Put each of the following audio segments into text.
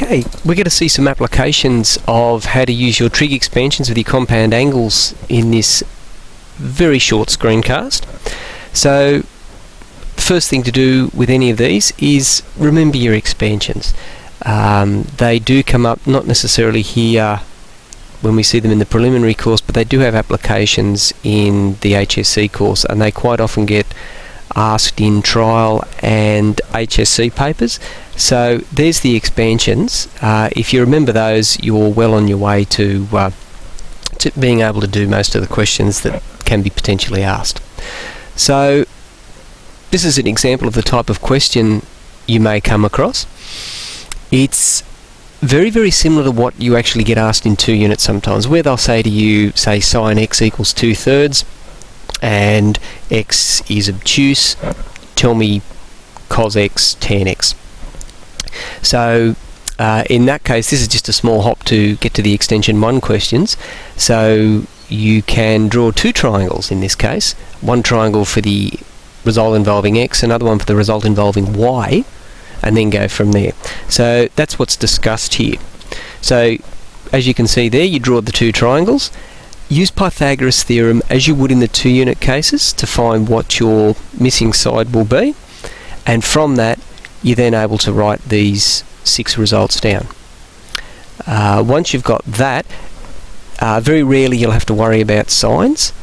Okay, we're going to see some applications of how to use your trig expansions with your compound angles in this very short screencast. So the first thing to do with any of these is remember your expansions. They do come up not necessarily here when we see them in the preliminary course, but they do have applications in the HSC course, and they quite often get asked in trial and HSC papers. So there's the expansions. If you remember those, you're well on your way to being able to do most of the questions that can be potentially asked. So this is an example of the type of question you may come across. It's very, very similar to what you actually get asked in 2 units sometimes, where they'll say to you, say sin x equals 2/3 and x is obtuse, tell me cos x tan x. So in that case, this is just a small hop to get to the extension 1 questions. So you can draw 2 triangles in this case, one triangle for the result involving x, another one for the result involving y, and then go from there. So that's what's discussed here. So as you can see there, you draw the 2 triangles. Use Pythagoras theorem as you would in the 2 unit cases to find what your missing side will be, and from that you're then able to write these 6 results down. Once you've got that, very rarely you'll have to worry about signs,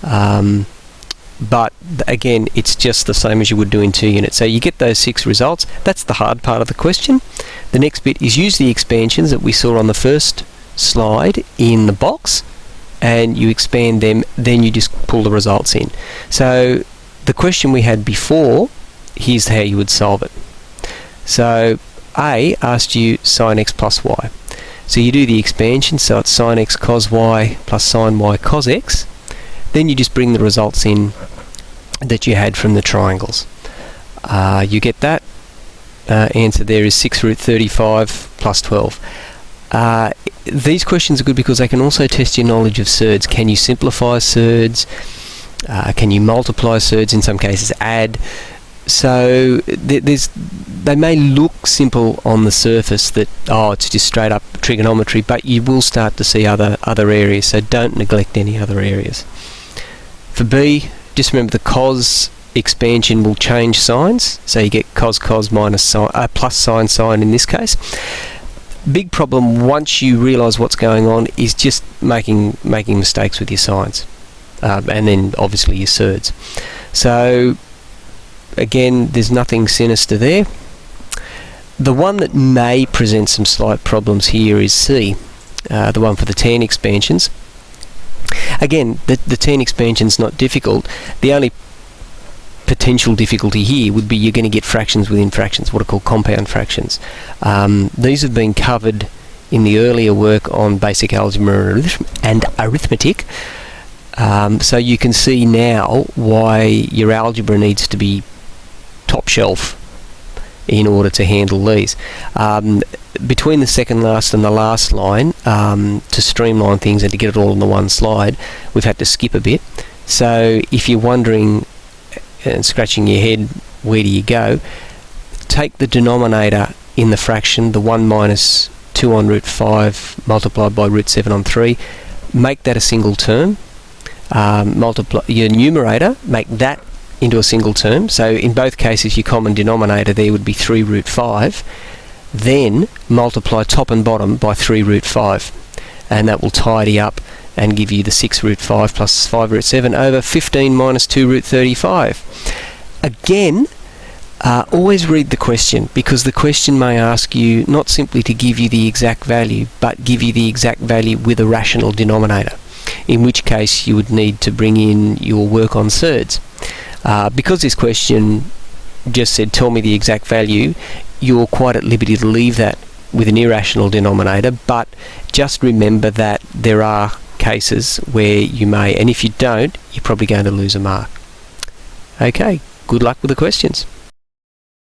but again, it's just the same as you would do in 2 units. So you get those 6 results. That's the hard part of the question. The next bit is use the expansions that we saw on the first slide in the box, and you expand them, then you just pull the results in. So the question we had before, here's how you would solve it. So A asked you sin x plus y. So you do the expansion, so it's sin x cos y plus sin y cos x. Then you just bring the results in that you had from the triangles. You get that. Answer there is 6 root 35 plus 12. These questions are good because they can also test your knowledge of surds. Can you simplify surds? Can you multiply surds? In some cases add. So they may look simple on the surface, that it's just straight up trigonometry, but you will start to see other areas, so don't neglect any other areas. For B, just remember the cos expansion will change signs, so you get cos minus sin, plus sin in this case. Big problem once you realise what's going on is just making mistakes with your signs, and then obviously your surds. So again, there's nothing sinister there. The one that may present some slight problems here is C, the one for the tan expansions. Again, the tan expansion's not difficult. The only potential difficulty here would be you're going to get fractions within fractions, what are called compound fractions. These have been covered in the earlier work on basic algebra and arithmetic. So you can see now why your algebra needs to be top shelf in order to handle these. Between the second last and the last line, to streamline things and to get it all on the one slide, we've had to skip a bit. So if you're wondering and scratching your head, where do you go? Take the denominator in the fraction, the 1 minus 2 on root 5 multiplied by root 7 on 3, make that a single term. Multiply your numerator, make that into a single term. So in both cases your common denominator there would be 3 root 5. Then multiply top and bottom by 3 root 5, and that will tidy up and give you the 6 root 5 plus 5 root 7 over 15 minus 2 root 35. Again, always read the question, because the question may ask you not simply to give you the exact value, but give you the exact value with a rational denominator, in which case you would need to bring in your work on surds. Because this question just said tell me the exact value, you're quite at liberty to leave that with an irrational denominator, but just remember that there are cases where you may, and if you don't, you're probably going to lose a mark. Okay, good luck with the questions.